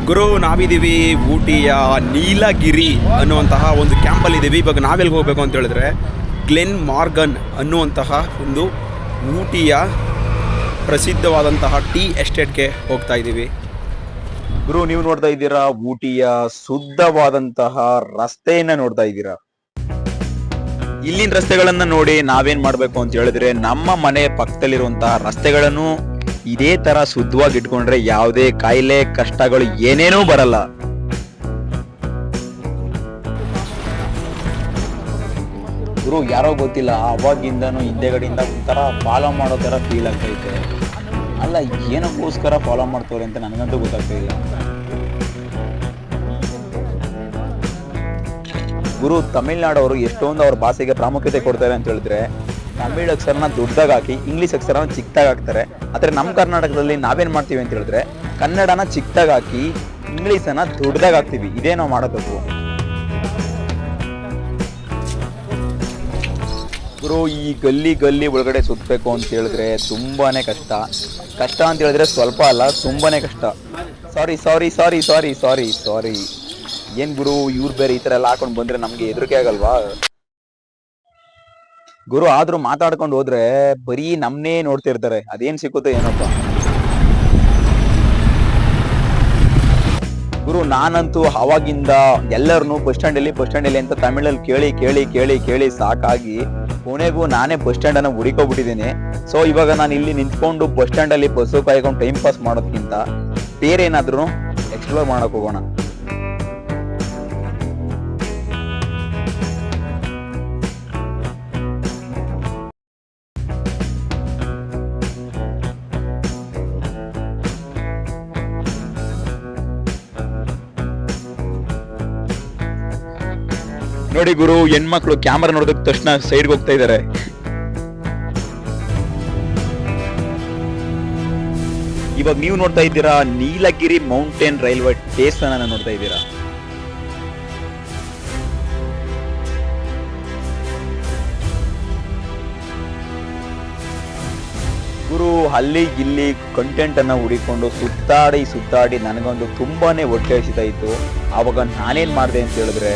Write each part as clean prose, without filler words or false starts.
ಗುರು ನಾವಿದ್ದೀವಿ ಊಟಿಯ ನೀಲಗಿರಿ ಅನ್ನುವಂತಹ ಒಂದು ಕ್ಯಾಂಪಲ್ಲಿದ್ದೀವಿ. ಇವಾಗ ನಾವೆಲ್ಲಿಗೆ ಹೋಗಬೇಕು ಅಂತ ಹೇಳಿದ್ರೆ ಗ್ಲೆನ್ ಮಾರ್ಗನ್ ಅನ್ನುವಂತಹ ಒಂದು ಊಟಿಯ ಪ್ರಸಿದ್ಧವಾದಂತಹ ಟೀ ಎಸ್ಟೇಟ್ಗೆ ಹೋಗ್ತಾ ಇದ್ದೀವಿ. ಗುರು ನೀವು ನೋಡ್ತಾ ಇದ್ದೀರಾ ಊಟಿಯ ಶುದ್ಧವಾದಂತಹ ರಸ್ತೆಯನ್ನ ನೋಡ್ತಾ ಇದ್ದೀರಾ. ಇಲ್ಲಿನ ರಸ್ತೆಗಳನ್ನ ನೋಡಿ ನಾವೇನ್ ಮಾಡ್ಬೇಕು ಅಂತ ಹೇಳಿದ್ರೆ ನಮ್ಮ ಮನೆ ಪಕ್ಕದಲ್ಲಿರುವಂತಹ ರಸ್ತೆಗಳನ್ನು ಇದೇ ತರ ಶುದ್ಧವಾಗಿ ಇಟ್ಕೊಂಡ್ರೆ ಯಾವುದೇ ಕಾಯಿಲೆ ಕಷ್ಟಗಳು ಏನೇನೂ ಬರಲ್ಲ. ಗುರು ಯಾರೋ ಗೊತ್ತಿಲ್ಲ ಅವಾಗಿಂದನೂ ಹಿಂದೆಗಡೆಯಿಂದ ಒಂಥರ ಫಾಲೋ ಮಾಡೋ ತರ ಫೀಲ್ ಆಗ್ತೈತೆ. ಅಲ್ಲ ಏನಕ್ಕೋಸ್ಕರ ಫಾಲೋ ಮಾಡ್ತವ್ರೆ ಅಂತ ನನಗಂತೂ ಗೊತ್ತಾಗ್ತಾ ಇಲ್ಲ. ಗುರು ತಮಿಳ್ನಾಡವರು ಎಷ್ಟೊಂದು ಅವ್ರ ಭಾಷೆಗೆ ಪ್ರಾಮುಖ್ಯತೆ ಕೊಡ್ತಾರೆ ಅಂತ ಹೇಳಿದ್ರೆ ತಮಿಳ್ ಅಕ್ಷರನ ದೊಡ್ಡದಾಗಿ ಹಾಕಿ ಇಂಗ್ಲಿಷ್ ಅಕ್ಷರನ ಚಿಕ್ಕದಾಗಿ ಹಾಕ್ತಾರೆ. ಆದ್ರೆ ನಮ್ಮ ಕರ್ನಾಟಕದಲ್ಲಿ ನಾವೇನ್ ಮಾಡ್ತೀವಿ ಅಂತ ಹೇಳಿದ್ರೆ ಕನ್ನಡನ ಚಿಕ್ಕದಾಗಿ ಹಾಕಿ ಇಂಗ್ಲಿಷನ್ನ ದೊಡ್ಡದಾಗಿ ಹಾಕ್ತೀವಿ. ಇದೇ ನಾವು ಮಾಡೋದು. ಗುರು ಈ ಗಲ್ಲಿ ಒಳಗಡೆ ಸುತ್ತಬೇಕು ಅಂತ ಹೇಳಿದ್ರೆ ತುಂಬಾನೇ ಕಷ್ಟ ಅಂತ ಹೇಳಿದ್ರೆ ಸ್ವಲ್ಪ ಅಲ್ಲ, ತುಂಬಾನೇ ಕಷ್ಟ. ಸಾರಿ ಏನ್ ಗುರು ಇವ್ರು ಬೇರೆ ಈ ತರ ಎಲ್ಲ ಹಾಕೊಂಡು ಬಂದ್ರೆ ನಮ್ಗೆ ಹೆದರಿಕೆ ಆಗಲ್ವಾ ಗುರು? ಆದ್ರೂ ಮಾತಾಡ್ಕೊಂಡು ಹೋದ್ರೆ ಬರೀ ನಮ್ನೇ ನೋಡ್ತಿರ್ತಾರೆ, ಅದೇನ್ ಸಿಕ್ಕುತ್ತೋ ಏನಪ್ಪ. ಗುರು ನಾನಂತೂ ಅವಾಗಿಂದ ಎಲ್ಲರನ್ನು ಬಸ್ ಸ್ಟ್ಯಾಂಡ್ ಅಲ್ಲಿ ಅಂತ ತಮಿಳಲ್ಲಿ ಕೇಳಿ ಸಾಕಾಗಿ ಕೊನೆಗೂ ನಾನೇ ಬಸ್ ಸ್ಟ್ಯಾಂಡ್ ಅನ್ನ ಹುಡುಕೋಬಿಟ್ಟಿದ್ದೀನಿ. ಸೊ ಇವಾಗ ನಾನು ಇಲ್ಲಿ ನಿಂತ್ಕೊಂಡು ಬಸ್ ಸ್ಟ್ಯಾಂಡ್ ಅಲ್ಲಿ ಬಸ್ಸು ಕಾಯ್ಕೊಂಡು ಟೈಮ್ ಪಾಸ್ ಮಾಡೋದ್ಕಿಂತ ಬೇರೆ ಏನಾದ್ರೂ ಎಕ್ಸ್ಪ್ಲೋರ್ ಮಾಡಕ್ ಹೋಗೋಣ. ನೋಡಿ ಗುರು ಹೆಣ್ಮಕ್ಳು ಕ್ಯಾಮರಾ ನೋಡೋದಕ್ಕೆ ತಕ್ಷಣ ಸೈಡ್ಗೆ ಹೋಗ್ತಾ ಇದ್ದಾರೆ. ಇವಾಗ ನೀವು ನೋಡ್ತಾ ಇದ್ದೀರಾ ನೀಲಗಿರಿ ಮೌಂಟೇನ್ ರೈಲ್ವೆ ಸ್ಟೇಷನ್ ಅನ್ನ ನೋಡ್ತಾ ಇದ್ದೀರಾ. ಗುರು ಅಲ್ಲಿ ಇಲ್ಲಿ ಕಂಟೆಂಟ್ ಅನ್ನ ಹುಡಿಕೊಂಡು ಸುತ್ತಾಡಿ ನನಗೊಂದು ತುಂಬಾನೇ ಹೊಟ್ಟೆ ಹಸಿತಾ ಇತ್ತು. ಆವಾಗ ನಾನೇನ್ ಮಾಡಿದೆ ಅಂತ ಹೇಳಿದ್ರೆ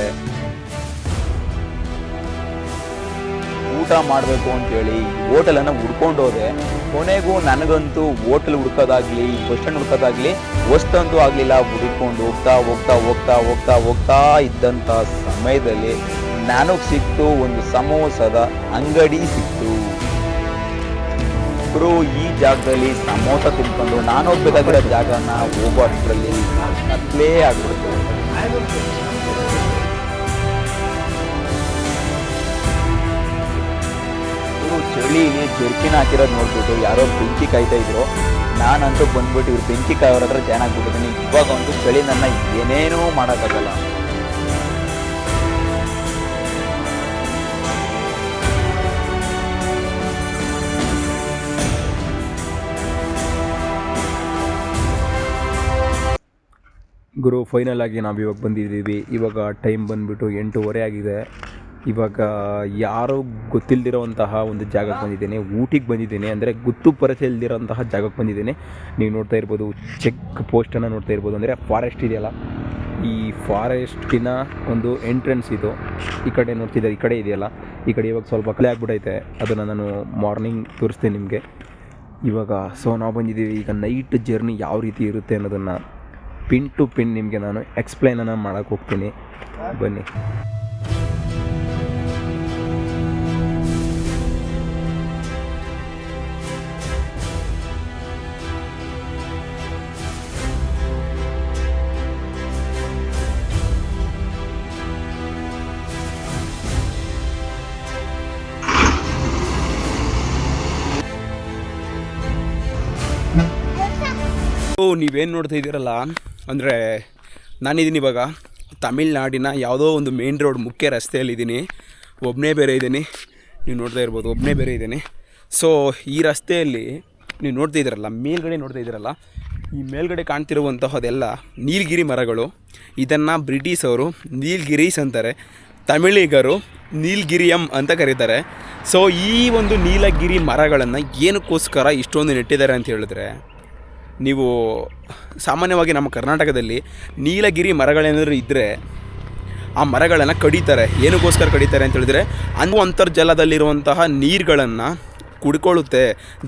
ಊಟ ಮಾಡಬೇಕು ಅಂತೇಳಿ ಹೋಟೆಲ್ ಅನ್ನ ಹುಡ್ಕೊಂಡು ಹೋದೆ. ಕೊನೆಗೂ ನನಗಂತೂ ಹೋಟೆಲ್ ಹುಡ್ಕೋದಾಗ್ಲಿ ಬಸ್ ಸ್ಟ್ಯಾಂಡ್ ಹುಡ್ಕೋದಾಗ್ಲಿ ವಸ್ತಂತೂ ಆಗ್ಲಿಲ್ಲ. ಹುಡುಕೊಂಡು ಹೋಗ್ತಾ ಇದ್ದಂತ ಸಮಯದಲ್ಲಿ ನನಗ್ ಸಿಕ್ತು ಒಂದು ಸಮೋಸದ ಅಂಗಡಿ ಸಿಕ್ತು. ಗುರು ಈ ಜಾಗದಲ್ಲಿ ಸಮೋಸ ತಿನ್ಕೊಂಡು ನಾನು ಹೋಗ್ಬೇಕಾಗಿರೋ ಜಾಗನ ಹೋಗೋ ಅಷ್ಟರಲ್ಲಿ ಕತ್ಲೇ ಆಗ್ಬಿಡ್ತು. ಚಳಿಲಿ ಜರ್ಕಿನ ಹಾಕಿರೋದು ನೋಡ್ಬಿಟ್ಟು ಯಾರೋ ಬೆಂಕಿ ಕಾಯ್ತಾ ಇದ್ರು. ನಾನಂತೂ ಬಂದ್ಬಿಟ್ಟು ಇವ್ರು ಬೆಂಕಿ ಕಾಯೋರ ಹತ್ರ ಜಾಯ್ನ್ ಆಗ್ಬಿಟ್ಟಿದ್ದೀನಿ. ಇವಾಗ ಒಂದು ಚಳಿ ನನ್ನ ಏನೇನೂ ಮಾಡೋಕ್ಕಾಗಲ್ಲ. ಗುರು ಫೈನಲ್ ಆಗಿ ನಾವು ಇವಾಗ ಬಂದಿದ್ದೀವಿ. ಇವಾಗ ಟೈಮ್ ಬಂದುಬಿಟ್ಟು 8:30 ಆಗಿದೆ. ಇವಾಗ ಯಾರೋ ಗೊತ್ತಿಲ್ಲದಿರೋಂತಹ ಒಂದು ಜಾಗಕ್ಕೆ ಬಂದಿದ್ದೇನೆ, ಊಟಿಗೆ ಬಂದಿದ್ದೇನೆ. ಅಂದರೆ ಗುತ್ತು ಪರಿಚಯ ಇಲ್ದಿರೋಂತಹ ಜಾಗಕ್ಕೆ ಬಂದಿದ್ದೇನೆ. ನೀವು ನೋಡ್ತಾ ಇರ್ಬೋದು ಚೆಕ್ ಪೋಸ್ಟನ್ನು ನೋಡ್ತಾ ಇರ್ಬೋದು. ಅಂದರೆ ಫಾರೆಸ್ಟ್ ಇದೆಯಲ್ಲ, ಈ ಫಾರೆಸ್ಟಿನ ಒಂದು ಎಂಟ್ರೆನ್ಸ್ ಇದು. ಈ ಕಡೆ ನೋಡ್ತಿದ್ದಾರೆ, ಈ ಕಡೆ ಇದೆಯಲ್ಲ, ಈ ಕಡೆ ಇವಾಗ ಸ್ವಲ್ಪ ಕಲೆ ಆಗ್ಬಿಟ್ಟೈತೆ. ಅದನ್ನು ನಾನು ಮಾರ್ನಿಂಗ್ ತೋರಿಸ್ತೀನಿ ನಿಮಗೆ. ಇವಾಗ ನಾವು ಬಂದಿದ್ದೀವಿ. ಈಗ ನೈಟ್ ಜರ್ನಿ ಯಾವ ರೀತಿ ಇರುತ್ತೆ ಅನ್ನೋದನ್ನು ಪಿನ್ ಟು ಪಿನ್ ನಿಮಗೆ ನಾನು ಎಕ್ಸ್ಪ್ಲೈನನ್ನು ಮಾಡೋಕ್ಕೆ ಹೋಗ್ತೀನಿ. ಬನ್ನಿ. ನೀವೇನು ನೋಡ್ತಾ ಇದ್ದೀರಲ್ಲ, ಅಂದರೆ ನಾನಿದ್ದೀನಿ ಇವಾಗ ತಮಿಳ್ನಾಡಿನ ಯಾವುದೋ ಒಂದು ಮೇನ್ ರೋಡ್ ಮುಖ್ಯ ರಸ್ತೆಯಲ್ಲಿದ್ದೀನಿ. ಒಬ್ಬನೇ ಬೇರೆ ಇದ್ದೀನಿ, ನೀವು ನೋಡ್ತಾ ಇರ್ಬೋದು, ಒಬ್ಬನೇ ಬೇರೆ ಇದ್ದೀನಿ. ಸೊ ಈ ರಸ್ತೆಯಲ್ಲಿ ನೀವು ನೋಡ್ತಾ ಇದ್ದೀರಲ್ಲ, ಮೇಲ್ಗಡೆ ನೋಡ್ತಾ ಇದ್ದೀರಲ್ಲ, ಈ ಮೇಲ್ಗಡೆ ಕಾಣ್ತಿರುವಂತಹದೆಲ್ಲ ನೀಲಗಿರಿ ಮರಗಳು. ಇದನ್ನು ಬ್ರಿಟಿಷವರು ನೀಲ್ಗಿರೀಸ್ ಅಂತಾರೆ, ತಮಿಳಿಗರು ನೀಲ್ಗಿರಿಯಂ ಅಂತ ಕರೀತಾರೆ. ಸೊ ಈ ಒಂದು ನೀಲಗಿರಿ ಮರಗಳನ್ನು ಏನಕ್ಕೋಸ್ಕರ ಇಷ್ಟೊಂದು ನೆಟ್ಟಿದ್ದಾರೆ ಅಂತ ಹೇಳಿದ್ರೆ ನೀವು ಸಾಮಾನ್ಯವಾಗಿ ನಮ್ಮ ಕರ್ನಾಟಕದಲ್ಲಿ ನೀಲಗಿರಿ ಮರಗಳೇನಾದರೂ ಇದ್ದರೆ ಆ ಮರಗಳನ್ನು ಕಡಿತಾರೆ. ಏನಕ್ಕೋಸ್ಕರ ಕಡಿತಾರೆ ಅಂತ ಹೇಳಿದ್ರೆ ಅಂತರ್ಜಲದಲ್ಲಿರುವಂತಹ ನೀರುಗಳನ್ನು ಕುಡ್ಕೊಳ್ಳುತ್ತೆ,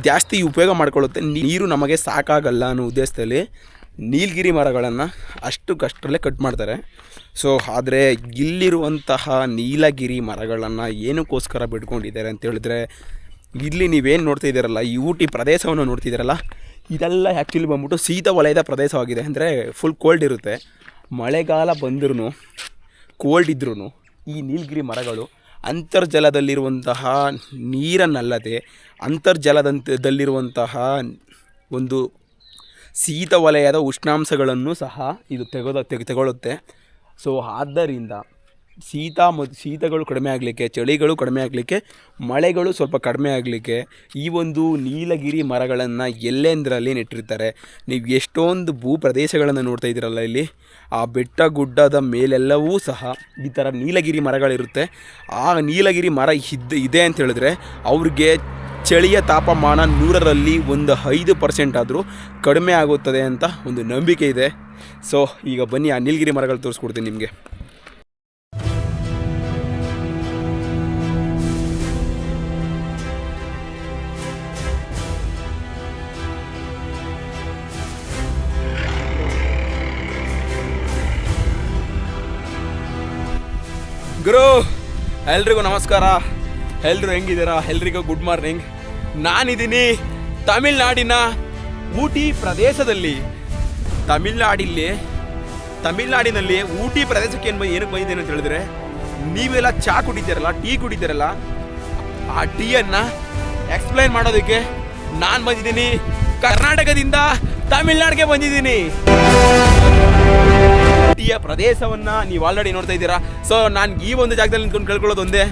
ಜಾಸ್ತಿ ಉಪಯೋಗ ಮಾಡ್ಕೊಳ್ಳುತ್ತೆ, ನೀರು ನಮಗೆ ಸಾಕಾಗಲ್ಲ ಅನ್ನೋ ಉದ್ದೇಶದಲ್ಲಿ ನೀಲಗಿರಿ ಮರಗಳನ್ನು ಅಷ್ಟರಲ್ಲೇ ಕಟ್ ಮಾಡ್ತಾರೆ. ಸೊ ಆದರೆ ಇಲ್ಲಿರುವಂತಹ ನೀಲಗಿರಿ ಮರಗಳನ್ನು ಏನಕ್ಕೋಸ್ಕರ ಬಿಟ್ಕೊಂಡಿದ್ದಾರೆ ಅಂತ ಹೇಳಿದ್ರೆ, ಇಲ್ಲಿ ನೀವೇನು ನೋಡ್ತಾ ಇದ್ದೀರಲ್ಲ, ಈ ಊಟಿ ಪ್ರದೇಶವನ್ನು ನೋಡ್ತಿದ್ದೀರಲ್ಲ, ಇದೆಲ್ಲ ಆ್ಯಕ್ಚುಲಿ ಬಂದ್ಬಿಟ್ಟು ಶೀತ ವಲಯದ ಪ್ರದೇಶವಾಗಿದೆ. ಅಂದರೆ ಫುಲ್ ಕೋಲ್ಡ್ ಇರುತ್ತೆ. ಮಳೆಗಾಲ ಬಂದ್ರೂ ಕೋಲ್ಡ್ ಇದ್ರೂ ಈ ನೀಲಗಿರಿ ಮರಗಳು ಅಂತರ್ಜಲದಲ್ಲಿರುವಂತಹ ನೀರನ್ನಲ್ಲದೆ ಅಂತರ್ಜಲದಲ್ಲಿರುವಂತಹ ಒಂದು ಶೀತ ವಲಯದ ಉಷ್ಣಾಂಶಗಳನ್ನು ಸಹ ಇದು ತೆಗೊಳ್ಳುತ್ತೆ. ಸೊ ಆದ್ದರಿಂದ ಶೀತಗಳು ಕಡಿಮೆ ಆಗಲಿಕ್ಕೆ, ಚಳಿಗಳು ಕಡಿಮೆ ಆಗಲಿಕ್ಕೆ, ಮಳೆಗಳು ಸ್ವಲ್ಪ ಕಡಿಮೆ ಆಗಲಿಕ್ಕೆ ಈ ಒಂದು ನೀಲಗಿರಿ ಮರಗಳನ್ನು ಎಲ್ಲೆಂದರಲ್ಲಿ ನೆಟ್ಟಿರ್ತಾರೆ. ನೀವು ಎಷ್ಟೊಂದು ಭೂ ಪ್ರದೇಶಗಳನ್ನು ನೋಡ್ತಾ ಇದ್ದೀರಲ್ಲ, ಇಲ್ಲಿ ಆ ಬೆಟ್ಟ ಗುಡ್ಡದ ಮೇಲೆಲ್ಲವೂ ಸಹ ಈ ಥರ ನೀಲಗಿರಿ ಮರಗಳಿರುತ್ತೆ. ಆ ನೀಲಗಿರಿ ಮರ ಇದೆ ಅಂತ ಹೇಳಿದ್ರೆ ಅವ್ರಿಗೆ ಚಳಿಯ ತಾಪಮಾನ 100ರಲ್ಲಿ ಒಂದು 5% ಆದರೂ ಕಡಿಮೆ ಆಗುತ್ತದೆ ಅಂತ ಒಂದು ನಂಬಿಕೆ ಇದೆ. ಸೊ ಈಗ ಬನ್ನಿ ಆ ನೀಲಗಿರಿ ಮರಗಳು ತೋರಿಸ್ಕೊಡ್ತೀನಿ ನಿಮಗೆ. ಗುರು, ಎಲ್ರಿಗೂ ನಮಸ್ಕಾರ. ಎಲ್ಲರೂ ಹೆಂಗಿದ್ದೀರಾ? ಎಲ್ರಿಗೂ ಗುಡ್ ಮಾರ್ನಿಂಗ್. ನಾನಿದ್ದೀನಿ ತಮಿಳ್ನಾಡಿನ ಊಟಿ ಪ್ರದೇಶದಲ್ಲಿ. ತಮಿಳ್ನಾಡಿನಲ್ಲಿ ಊಟಿ ಪ್ರದೇಶಕ್ಕೆ ಏನಕ್ಕೆ ಬಂದಿದ್ದೇನೆ ಅಂತ ಹೇಳಿದ್ರೆ, ನೀವೆಲ್ಲ ಚಹಾ ಕುಡಿತೀರಲ್ಲ, ಟೀ ಕುಡಿತೀರಲ್ಲ, ಆ ಟೀಯನ್ನು ಎಕ್ಸ್ಪ್ಲೈನ್ ಮಾಡೋದಕ್ಕೆ ನಾನು ಬಂದಿದ್ದೀನಿ. ಕರ್ನಾಟಕದಿಂದ ತಮಿಳ್ನಾಡಿಗೆ ಬಂದಿದ್ದೀನಿ. ಟೀಯ ಪ್ರದೇಶವನ್ನು ನೀವು ಆಲ್ರೆಡಿ ನೋಡ್ತಾ ಇದ್ದೀರಾ. ಸೊ ನಾನು ಈ ಒಂದು ಜಾಗದಲ್ಲಿ ನಿಂತ್ಕೊಂಡು ಕೇಳ್ಕೊಳ್ಳೋದು ಒಂದೇ,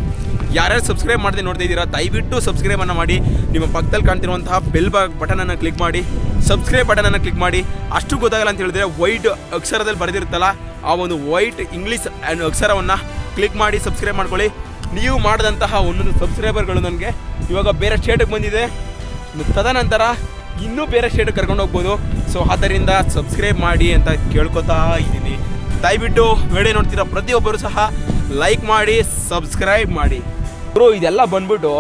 ಯಾರ್ಯಾರು ಸಬ್ಸ್ಕ್ರೈಬ್ ಮಾಡದೆ ನೋಡ್ತಾ ಇದ್ದೀರಾ ದಯವಿಟ್ಟು ಸಬ್ಸ್ಕ್ರೈಬನ್ನು ಮಾಡಿ. ನಿಮ್ಮ ಪಕ್ಕದಲ್ಲಿ ಕಾಣ್ತಿರುವಂತಹ ಬೆಲ್ ಬಟನನ್ನು ಕ್ಲಿಕ್ ಮಾಡಿ, ಸಬ್ಸ್ಕ್ರೈಬ್ ಬಟನನ್ನು ಕ್ಲಿಕ್ ಮಾಡಿ. ಅಷ್ಟು ಗೊತ್ತಾಗಲ್ಲ ಅಂತ ಹೇಳಿದ್ರೆ ವೈಟ್ ಅಕ್ಷರದಲ್ಲಿ ಬರೆದಿರುತ್ತಲ್ಲ, ಆ ಒಂದು ವೈಟ್ ಇಂಗ್ಲೀಷ್ ಅಕ್ಷರವನ್ನು ಕ್ಲಿಕ್ ಮಾಡಿ ಸಬ್ಸ್ಕ್ರೈಬ್ ಮಾಡ್ಕೊಳ್ಳಿ. ನೀವು ಮಾಡಿದಂತಹ ಒಂದೊಂದು ಸಬ್ಸ್ಕ್ರೈಬರ್ಗಳು ನನಗೆ ಇವಾಗ ಬೇರೆ ಸ್ಟೇಟಿಗೆ ಬಂದಿದೆ, ತದನಂತರ ಇನ್ನೂ ಬೇರೆ ಸ್ಟೇಟಿಗೆ ಕರ್ಕೊಂಡು ಹೋಗ್ಬೋದು. ಸೊ ಆದ್ದರಿಂದ ಸಬ್ಸ್ಕ್ರೈಬ್ ಮಾಡಿ ಅಂತ ಕೇಳ್ಕೊತಾ ಇದ್ದೀನಿ. ದಯವಿಟ್ಟು ವಿಡಿಯೋ ನೋಡ್ತೀರಾ ಪ್ರತಿಯೊಬ್ಬರು ಸಹ ಲೈಕ್ ಮಾಡಿ, ಸಬ್ಸ್ಕ್ರೈಬ್ ಮಾಡಿ. ಬ್ರೋ, ಇದೆಲ್ಲ ಬಂದ್ಬಿಟ್ಟು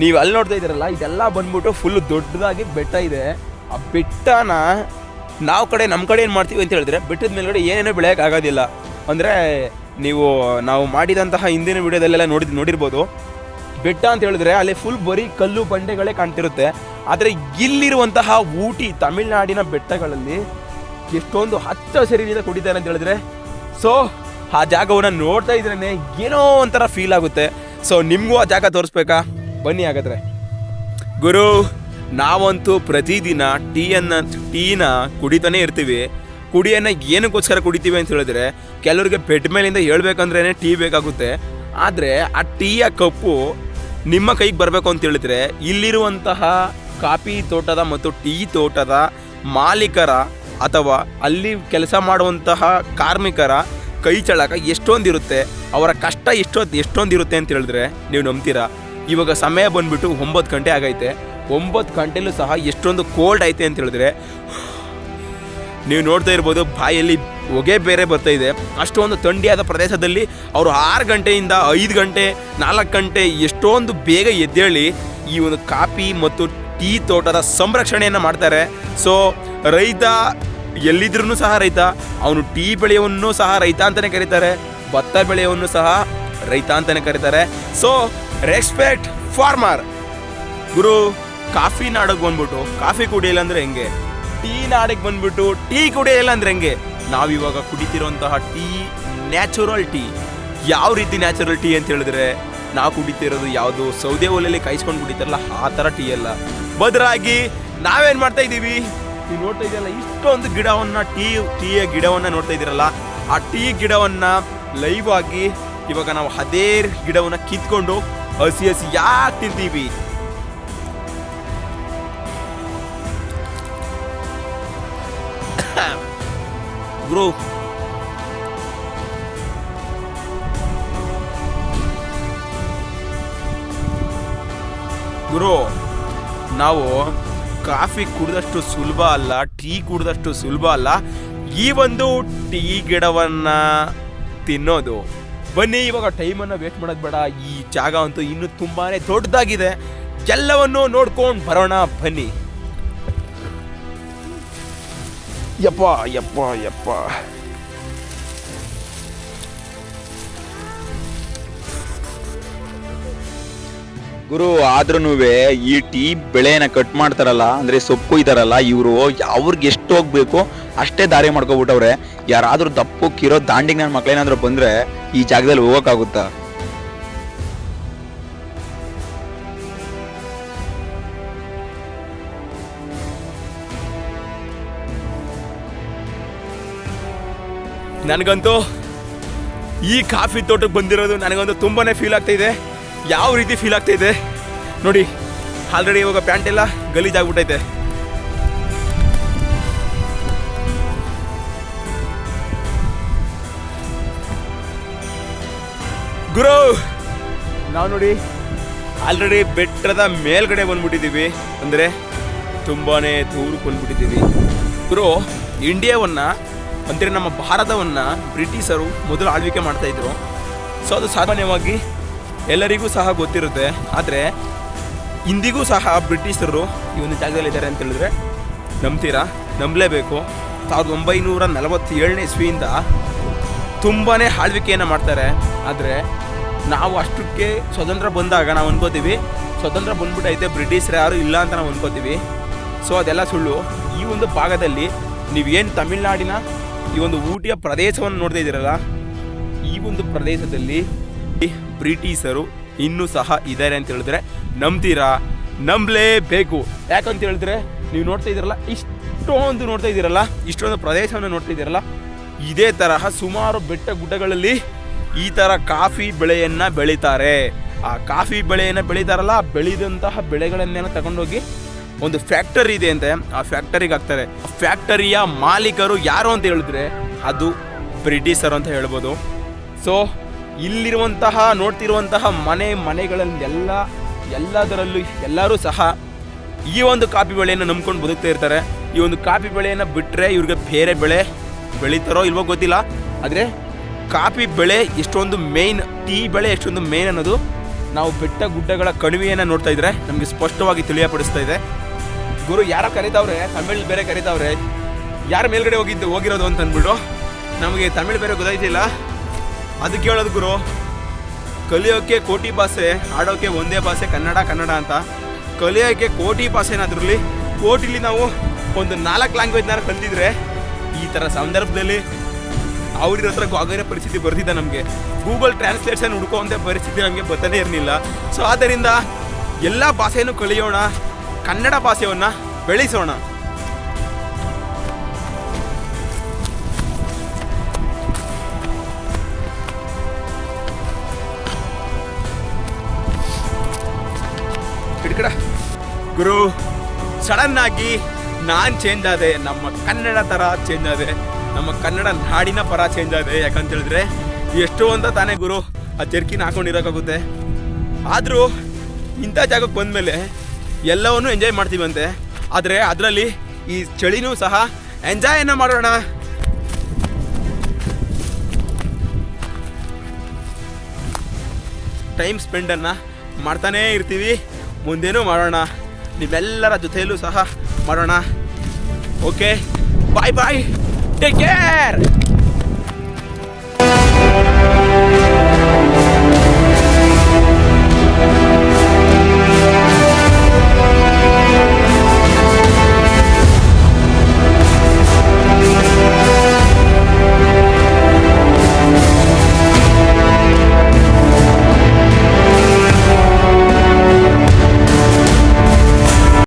ನೀವು ಅಲ್ಲಿ ನೋಡ್ತಾ ಇದ್ದೀರಲ್ಲ, ಇದೆಲ್ಲ ಬಂದ್ಬಿಟ್ಟು ಫುಲ್ ದೊಡ್ಡದಾಗಿ ಬೆಟ್ಟ ಇದೆ. ಆ ಬೆಟ್ಟನ ನಮ್ಮ ಕಡೆ ಏನು ಮಾಡ್ತೀವಿ ಅಂತ ಹೇಳಿದ್ರೆ, ಬೆಟ್ಟದ ಮೇಲ್ಗಡೆ ಏನೇನೋ ಬೆಳೆಯೋಕ್ಕಾಗೋದಿಲ್ಲ. ಅಂದರೆ ನಾವು ಮಾಡಿದಂತಹ ಹಿಂದಿನ ವಿಡಿಯೋದಲ್ಲೆಲ್ಲ ನೋಡಿರ್ಬೋದು. ಬೆಟ್ಟ ಅಂತ ಹೇಳಿದ್ರೆ ಅಲ್ಲಿ ಫುಲ್ ಬರೀ ಕಲ್ಲು ಬಂಡೆಗಳೇ ಕಾಣ್ತಿರುತ್ತೆ. ಆದರೆ ಇಲ್ಲಿರುವಂತಹ ಊಟಿ ತಮಿಳ್ನಾಡಿನ ಬೆಟ್ಟಗಳಲ್ಲಿ ಎಷ್ಟೊಂದು ಹಚ್ಚ ಹಸಿರಿನಿಂದ ಕುಡಿತಾರೆ ಅಂತ ಹೇಳಿದ್ರೆ, ಸೊ ಆ ಜಾಗವನ್ನು ನೋಡ್ತಾ ಇದ್ರೇ ಏನೋ ಒಂಥರ ಫೀಲ್ ಆಗುತ್ತೆ. ಸೊ ನಿಮಗೂ ಆ ಜಾಗ ತೋರಿಸ್ಬೇಕಾ? ಬನ್ನಿ ಹಾಗಾದ್ರೆ. ಗುರು, ನಾವಂತೂ ಪ್ರತಿದಿನ ಟೀನ ಕುಡಿತಾನೆ ಇರ್ತೀವಿ. ಕುಡಿಯನ್ನು ಏನಕ್ಕೋಸ್ಕರ ಕುಡಿತೀವಿ ಅಂತ ಹೇಳಿದ್ರೆ, ಕೆಲವರಿಗೆ ಬೆಡ್ ಮೇಲಿಂದ ಹೇಳ್ಬೇಕಂದ್ರೇ ಟೀ ಬೇಕಾಗುತ್ತೆ. ಆದರೆ ಆ ಟೀಯ ಕಪ್ಪು ನಿಮ್ಮ ಕೈಗೆ ಬರಬೇಕು ಅಂತ ಹೇಳಿದ್ರೆ, ಇಲ್ಲಿರುವಂತಹ ಕಾಫಿ ತೋಟದ ಮತ್ತು ಟೀ ತೋಟದ ಮಾಲೀಕರ ಅಥವಾ ಅಲ್ಲಿ ಕೆಲಸ ಮಾಡುವಂತಹ ಕಾರ್ಮಿಕರ ಕೈ ಚಳಕ ಎಷ್ಟೊಂದಿರುತ್ತೆ, ಅವರ ಕಷ್ಟ ಎಷ್ಟೊಂದಿರುತ್ತೆ ಅಂತ ಹೇಳಿದ್ರೆ ನೀವು ನಂಬ್ತೀರಾ? ಇವಾಗ ಸಮಯ ಬಂದುಬಿಟ್ಟು 9 ಗಂಟೆ ಆಗೈತೆ. 9 ಗಂಟೆಲೂ ಸಹ ಎಷ್ಟೊಂದು ಕೋಲ್ಡ್ ಐತೆ ಅಂತ ಹೇಳಿದ್ರೆ ನೀವು ನೋಡ್ತಾ ಇರ್ಬೋದು, ಬಾಯಲ್ಲಿ ಹೊಗೆ ಬೇರೆ ಬರ್ತಾ ಇದೆ. ಅಷ್ಟೊಂದು ಥಂಡಿಯಾದ ಪ್ರದೇಶದಲ್ಲಿ ಅವರು 6 ಗಂಟೆಯಿಂದ 5 ಗಂಟೆ 4 ಗಂಟೆ ಎಷ್ಟೊಂದು ಬೇಗ ಎದ್ದೇಳಿ ಈ ಒಂದು ಕಾಫಿ ಮತ್ತು ಟೀ ತೋಟದ ಸಂರಕ್ಷಣೆಯನ್ನು ಮಾಡ್ತಾರೆ. ಸೊ ರೈತ ಎಲ್ಲಿದ್ರೂ ಸಹ ರೈತ, ಅವನು ಟೀ ಬೆಳೆಯನ್ನು ಸಹ ರೈತ ಅಂತಲೇ ಕರೀತಾರೆ, ಭತ್ತ ಬೆಳೆಯನ್ನು ಸಹ ರೈತ ಅಂತಲೇ ಕರೀತಾರೆ. So respect farmer. ಗುರು, ಕಾಫಿ ನಾಡಿಗೆ ಬಂದ್ಬಿಟ್ಟು ಕಾಫಿ ಕುಡಿಯಲ್ಲ ಅಂದರೆ ಹೆಂಗೆ? ಟೀ ನಾಡಿಗೆ ಬಂದ್ಬಿಟ್ಟು ಟೀ ಕುಡಿಯಲ್ಲ ಅಂದರೆ ಹೆಂಗೆ? ನಾವಿವಾಗ ಕುಡಿತಿರುವಂತಹ ಟೀ ನ್ಯಾಚುರಲ್ ಟೀ. ಯಾವ ರೀತಿ ನ್ಯಾಚುರಲ್ ಟೀ ಅಂತ ಹೇಳಿದ್ರೆ, ನಾವು ಕುಡಿತಿರೋದು ಯಾವುದು ಸೌದೆ ಒಲೆಯಲ್ಲಿ ಕಾಯಿಸ್ಕೊಂಡು ಕುಡಿತಾರಲ್ಲ ಆ ಥರ ಟೀ ಅಲ್ಲ. ಬದಲಾಗಿ ನಾವೇನು ಮಾಡ್ತಾ ಇದ್ದೀವಿ, ನೀವು ನೋಡ್ತಾ ಇದ್ದೀರಲ್ಲ, ಇಷ್ಟೊಂದು ಗಿಡವನ್ನು ಟೀಯ ಗಿಡವನ್ನು ನೋಡ್ತಾ ಇದ್ದೀರಲ್ಲ, ಆ ಟೀ ಗಿಡವನ್ನು ಲೈವ್ ಆಗಿ ಇವಾಗ ನಾವು ಅದೇ ಗಿಡವನ್ನು ಕಿತ್ಕೊಂಡು ಹಸಿ ಯಾಕೆ ತಿಂತೀವಿ? ಗುರು, ನಾವು ಕಾಫಿ ಕುಡಿದಷ್ಟು ಸುಲಭ ಅಲ್ಲ, ಟೀ ಕುಡಿದಷ್ಟು ಸುಲಭ ಅಲ್ಲ ಈ ಒಂದು ಟೀ ಗಿಡವನ್ನ ತಿನ್ನೋದು. ಬನ್ನಿ, ಇವಾಗ ಟೈಮನ್ನು ವೇಸ್ಟ್ ಮಾಡೋದು ಬೇಡ. ಈ ಜಾಗ ಅಂತೂ ಇನ್ನೂ ತುಂಬಾನೇ ದೊಡ್ಡದಾಗಿದೆ, ಎಲ್ಲವನ್ನು ನೋಡ್ಕೊಂಡು ಬರೋಣ ಬನ್ನಿ. ಯಪ್ಪ ಯಪ್ಪ ಯಪ್ಪ, ಗುರು ಆದ್ರೂ ಈ ಟೀ ಬೆಳೆನ ಕಟ್ ಮಾಡ್ತಾರಲ್ಲ, ಅಂದ್ರೆ ಸೊಪ್ಪು ಕೊಯ್ತಾರಲ್ಲ, ಇವರು ಅವ್ರಿಗೆ ಎಷ್ಟು ಹೋಗ್ಬೇಕು ಅಷ್ಟೇ ದಾರಿ ಮಾಡ್ಕೊಬಿಟ್ಟವ್ರೆ. ಯಾರಾದ್ರೂ ದಪ್ಪಕ್ಕಿರೋ ದಾಂಡಿಗೆ ನನ್ನ ಮಕ್ಳೇನಾದ್ರೂ ಬಂದ್ರೆ ಈ ಜಾಗದಲ್ಲಿ ಹೋಗಕ್ಕಾಗುತ್ತಾ? ನನಗಂತೂ ಈ ಕಾಫಿ ತೋಟಕ್ಕೆ ಬಂದಿರೋದು ನನಗಂತೂ ತುಂಬಾನೇ ಫೀಲ್ ಆಗ್ತಾ ಇದೆ. ಯಾವ ರೀತಿ ಫೀಲ್ ಆಗ್ತಾ ಇದೆ ನೋಡಿ, ಆಲ್ರೆಡಿ ಇವಾಗ ಪ್ಯಾಂಟ್ ಎಲ್ಲ ಗಲೀಜಾಗ್ಬಿಟ್ಟೈತೆ. ಗುರು, ನಾವು ನೋಡಿ ಆಲ್ರೆಡಿ ಬೆಟ್ಟದ ಮೇಲ್ಗಡೆ ಬಂದ್ಬಿಟ್ಟಿದ್ದೀವಿ, ಅಂದರೆ ತುಂಬಾನೇ ದೂರಕ್ಕೆ ಬಂದ್ಬಿಟ್ಟಿದ್ದೀವಿ. ಗುರು, ಇಂಡಿಯಾವನ್ನ ಅಂದರೆ ನಮ್ಮ ಭಾರತವನ್ನು ಬ್ರಿಟಿಷರು ಮೊದಲು ಆಳ್ವಿಕೆ ಮಾಡ್ತಾ ಇದ್ರು. ಸೊ ಅದು ಸಾಮಾನ್ಯವಾಗಿ ಎಲ್ಲರಿಗೂ ಸಹ ಗೊತ್ತಿರುತ್ತೆ. ಆದರೆ ಇಂದಿಗೂ ಸಹ ಬ್ರಿಟಿಷರು ಈ ಒಂದು ಜಾಗದಲ್ಲಿ ಇದ್ದಾರೆ ಅಂತ ಹೇಳಿದ್ರೆ ನಂಬ್ತೀರಾ? ನಂಬಲೇಬೇಕು. 1947ನೇ ಇಸ್ವಿಯಿಂದ ತುಂಬಾ ಆಳ್ವಿಕೆಯನ್ನು ಮಾಡ್ತಾರೆ. ಆದರೆ ನಾವು ಅಷ್ಟಕ್ಕೆ ಸ್ವತಂತ್ರ ಬಂದಾಗ ನಾವು ಅನ್ಕೋತೀವಿ ಸ್ವತಂತ್ರ ಬಂದ್ಬಿಟ್ಟೈತೆ, ಬ್ರಿಟಿಷರು ಯಾರು ಇಲ್ಲ ಅಂತ ನಾವು ಅನ್ಕೋತೀವಿ. ಸೊ ಅದೆಲ್ಲ ಸುಳ್ಳು. ಈ ಒಂದು ಭಾಗದಲ್ಲಿ ನೀವೇನು ತಮಿಳ್ನಾಡಿನ ಈ ಒಂದು ಊಟಿಯ ಪ್ರದೇಶವನ್ನು ನೋಡ್ತಾ ಇದ್ದೀರಲ್ಲ, ಈ ಒಂದು ಪ್ರದೇಶದಲ್ಲಿ ಬ್ರಿಟಿಷರು ಇನ್ನೂ ಸಹ ಇದ್ದಾರೆ ಅಂತ ಹೇಳಿದ್ರೆ ನಂಬ್ತೀರಾ? ನಂಬಲೇಬೇಕು. ಯಾಕಂತ ಹೇಳಿದ್ರೆ ನೀವು ನೋಡ್ತಾ ಇದ್ದೀರಲ್ಲ, ಇಷ್ಟೊಂದು ಪ್ರದೇಶವನ್ನು ನೋಡ್ತಾ ಇದ್ದೀರಲ್ಲ, ಇದೇ ತರಹ ಸುಮಾರು ಬೆಟ್ಟ ಗುಡ್ಡಗಳಲ್ಲಿ ಈ ಥರ ಕಾಫಿ ಬೆಳೆಯನ್ನು ಬೆಳೀತಾರೆ. ಆ ಕಾಫಿ ಬೆಳೆಯನ್ನು ಬೆಳೀತಾರಲ್ಲ, ಬೆಳೆದಂತಹ ಬೆಳೆಗಳನ್ನೆಲ್ಲ ತಗೊಂಡೋಗಿ ಒಂದು ಫ್ಯಾಕ್ಟರಿ ಇದೆ ಅಂತೆ, ಆ ಫ್ಯಾಕ್ಟರಿಗೆ ಹಾಕ್ತಾರೆ. ಫ್ಯಾಕ್ಟರಿಯ ಮಾಲೀಕರು ಯಾರು ಅಂತ ಹೇಳಿದ್ರೆ ಅದು ಬ್ರಿಟಿಷರು ಅಂತ ಹೇಳ್ಬೋದು. ಸೊ ಇಲ್ಲಿರುವಂತಹ ನೋಡ್ತಿರುವಂತಹ ಮನೆಗಳಲ್ಲೆಲ್ಲ ಎಲ್ಲದರಲ್ಲೂ ಎಲ್ಲರೂ ಸಹ ಈ ಒಂದು ಕಾಫಿ ಬೆಳೆಯನ್ನು ನಂಬ್ಕೊಂಡು ಬದುಕ್ತಾ ಇರ್ತಾರೆ. ಈ ಒಂದು ಕಾಫಿ ಬೆಳೆಯನ್ನು ಬಿಟ್ಟರೆ ಇವ್ರಿಗೆ ಬೇರೆ ಬೆಳೆ ಬೆಳೀತಾರೋ ಇಲ್ವೋ ಗೊತ್ತಿಲ್ಲ. ಆದರೆ ಕಾಫಿ ಬೆಳೆ ಎಷ್ಟೊಂದು ಮೇಯ್ನ್, ಟೀ ಬೆಳೆ ಎಷ್ಟೊಂದು ಮೇಯ್ನ್ ಅನ್ನೋದು ನಾವು ಬೆಟ್ಟ ಗುಡ್ಡಗಳ ಕಣಿವೆಯನ್ನು ನೋಡ್ತಾ ಇದ್ರೆ ನಮಗೆ ಸ್ಪಷ್ಟವಾಗಿ ತಿಳಿಯಪಡಿಸ್ತಾ ಇದೆ. ಗುರು, ಯಾರೋ ಕರೀತಾವ್ರೆ, ತಮಿಳ್ ಬೇರೆ ಕರೀತಾವ್ರೆ, ಯಾರು ಮೇಲ್ಗಡೆ ಹೋಗಿರೋದು ಅಂತ ಅಂದ್ಬಿಟ್ಟು ನಮಗೆ ತಮಿಳ್ ಬೇರೆ ಗೊತ್ತಾಯ್ತಿಲ್ಲ. ಅದಕ್ಕೆ ಹೇಳೋದು ಗುರು, ಕಲಿಯೋಕ್ಕೆ ಕೋಟಿ ಭಾಷೆ, ಆಡೋಕ್ಕೆ ಒಂದೇ ಭಾಷೆ ಕನ್ನಡ ಅಂತ. ಕಲಿಯೋಕ್ಕೆ ಕೋಟಿ ಭಾಷೆನಾದ್ರಲ್ಲಿ ಕೋಟಿಲಿ ನಾವು ಒಂದು 4 ಲ್ಯಾಂಗ್ವೇಜ್ನಾರು ಕಲ್ತಿದ್ರೆ ಈ ಥರ ಸಂದರ್ಭದಲ್ಲಿ ಅವ್ರ ಹತ್ರ ಆಗೋರೋ ಪರಿಸ್ಥಿತಿ ಬರ್ತಿದ್ದ. ನಮಗೆ ಗೂಗಲ್ ಟ್ರಾನ್ಸ್ಲೇಷನ್ ಹುಡ್ಕೋವಂಥ ಪರಿಸ್ಥಿತಿ ನಮಗೆ ಬರ್ತಾನೆ ಇರಲಿಲ್ಲ. ಸೊ ಆದ್ದರಿಂದ ಎಲ್ಲ ಭಾಷೆಯನ್ನು ಕಲಿಯೋಣ, ಕನ್ನಡ ಭಾಷೆಯನ್ನು ಬೆಳೆಸೋಣ. ಗುರು, ಸಡನ್ ಆಗಿ ನಾನು ಚೇಂಜ್ ಆದೆ, ನಮ್ಮ ಕನ್ನಡ ಥರ ಚೇಂಜ್ ಆದೆ, ನಮ್ಮ ಕನ್ನಡ ನಾಡಿನ ಪರ ಚೇಂಜ್ ಆದೆ. ಯಾಕಂತ ಹೇಳಿದ್ರೆ ಎಷ್ಟು ಅಂತ ತಾನೇ ಗುರು ಆ ಜರ್ಕಿನ ಹಾಕೊಂಡಿರೋಕ್ಕಾಗುತ್ತೆ. ಆದರೂ ಇಂಥ ಜಾಗಕ್ಕೆ ಬಂದಮೇಲೆ ಎಲ್ಲವನ್ನೂ ಎಂಜಾಯ್ ಮಾಡ್ತೀವಂತೆ. ಆದರೆ ಅದರಲ್ಲಿ ಈ ಚಳಿನೂ ಸಹ ಎಂಜಾಯನ್ನು ಮಾಡೋಣ. ಟೈಮ್ ಸ್ಪೆಂಡನ್ನು ಮಾಡ್ತಾನೇ ಇರ್ತೀವಿ, ಮುಂದೇನೂ ಮಾಡೋಣ, ನಿಮ್ಮೆಲ್ಲರ ಜೊತೆಯಲ್ಲೂ ಸಹ ಮಾಡೋಣ. ಓಕೆ, ಬಾಯ್ ಬಾಯ್, ಟೇಕ್ ಕೇರ್.